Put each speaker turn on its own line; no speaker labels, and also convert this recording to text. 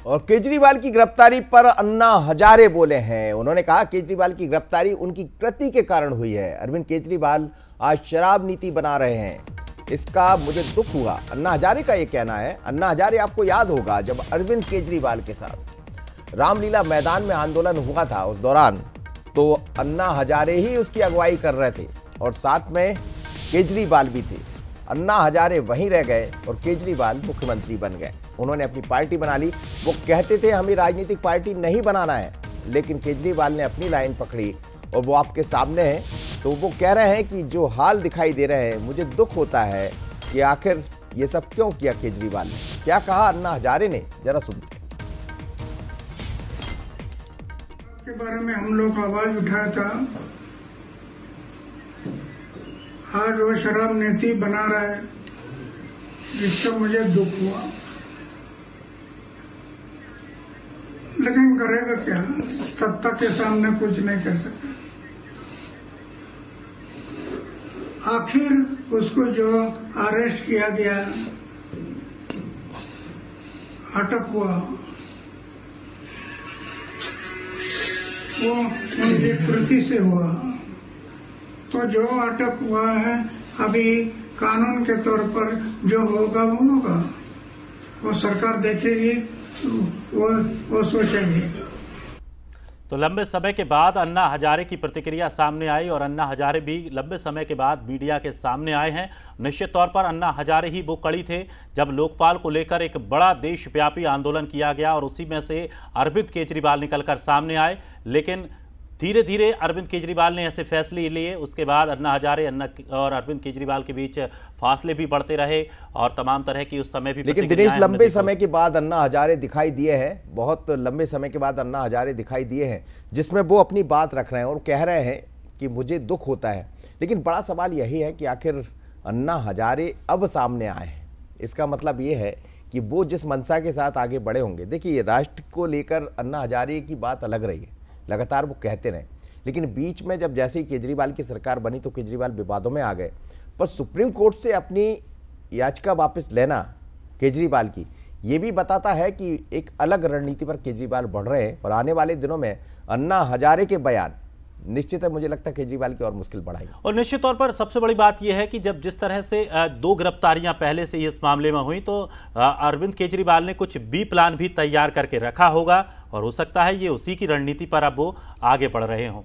और केजरीवाल की गिरफ्तारी पर अन्ना हजारे बोले हैं। उन्होंने कहा केजरीवाल की गिरफ्तारी उनकी कृति के कारण हुई है। अरविंद केजरीवाल आज शराब नीति बना रहे हैं, इसका मुझे दुख हुआ, अन्ना हजारे का ये कहना है। अन्ना हजारे, आपको याद होगा जब अरविंद केजरीवाल के साथ रामलीला मैदान में आंदोलन हुआ था, उस दौरान तो अन्ना हजारे ही उसकी अगुवाई कर रहे थे और साथ में केजरीवाल भी थे। अन्ना हजारे वहीं रह गए और केजरीवाल मुख्यमंत्री बन गए। उन्होंने अपनी पार्टी बना ली। वो कहते थे हमें राजनीतिक पार्टी नहीं बनाना है, लेकिन केजरीवाल ने अपनी लाइन पकड़ी और वो आपके सामने है। तो वो कह रहे हैं कि जो हाल दिखाई दे रहे हैं, मुझे दुख होता है कि आखिर ये सब क्यों किया केजरीवाल ने। क्या कहा अन्ना हजारे ने, जरा सुनते हैं।
के बारे में हम लोग आवाज उठाया था। आज वो शराब नीति बना रहा है, जिसका मुझे दुख हुआ, लेकिन करेगा क्या, सत्ता के सामने कुछ नहीं कर सकता। आखिर उसको जो अरेस्ट किया गया, अटक हुआ, वो उनकी कृति से हुआ। तो जो अटक हुआ है, अभी कानून के तौर पर जो होगा वो होगा, वो सरकार देखेगी, वो सोचेगी।
तो लंबे समय के बाद अन्ना हजारे की प्रतिक्रिया सामने आई और अन्ना हजारे भी लंबे समय के बाद मीडिया के सामने आए हैं। निश्चित तौर पर अन्ना हजारे ही वो कड़ी थे जब लोकपाल को लेकर एक बड़ा देशव्यापी आंदोलन किया गया और उसी में से अरविंद केजरीवाल निकलकर सामने आए। लेकिन धीरे धीरे अरविंद केजरीवाल ने ऐसे फैसले लिए, उसके बाद अन्ना हजारे और अरविंद केजरीवाल के बीच फासले भी बढ़ते रहे और तमाम तरह की उस समय भी।
लेकिन दिनेश, लंबे समय के बाद अन्ना हजारे दिखाई दिए हैं, बहुत लंबे समय के बाद अन्ना हजारे दिखाई दिए हैं, जिसमें वो अपनी बात रख रहे हैं और कह रहे हैं कि मुझे दुख होता है। लेकिन बड़ा सवाल यही है कि आखिर अन्ना हजारे अब सामने आए हैं, इसका मतलब ये है कि वो जिस मंशा के साथ आगे बढ़े होंगे। देखिए, राष्ट्र को लेकर अन्ना हजारे की बात अलग रही है, लगातार वो कहते रहे, लेकिन बीच में जब जैसे ही केजरीवाल की सरकार बनी तो केजरीवाल विवादों में आ गए। पर सुप्रीम कोर्ट से अपनी याचिका वापस लेना केजरीवाल की, ये भी बताता है कि एक अलग रणनीति पर केजरीवाल बढ़ रहे हैं और आने वाले दिनों में अन्ना हजारे के बयान निश्चित है, मुझे लगता है केजरीवाल की और मुश्किल बढ़ाएगी।
और निश्चित तौर पर सबसे बड़ी बात यह है कि जब जिस तरह से 2 गिरफ्तारियां पहले से इस मामले में हुई, तो अरविंद केजरीवाल ने कुछ बी प्लान भी तैयार करके रखा होगा और हो सकता है ये उसी की रणनीति पर अब वो आगे बढ़ रहे हों।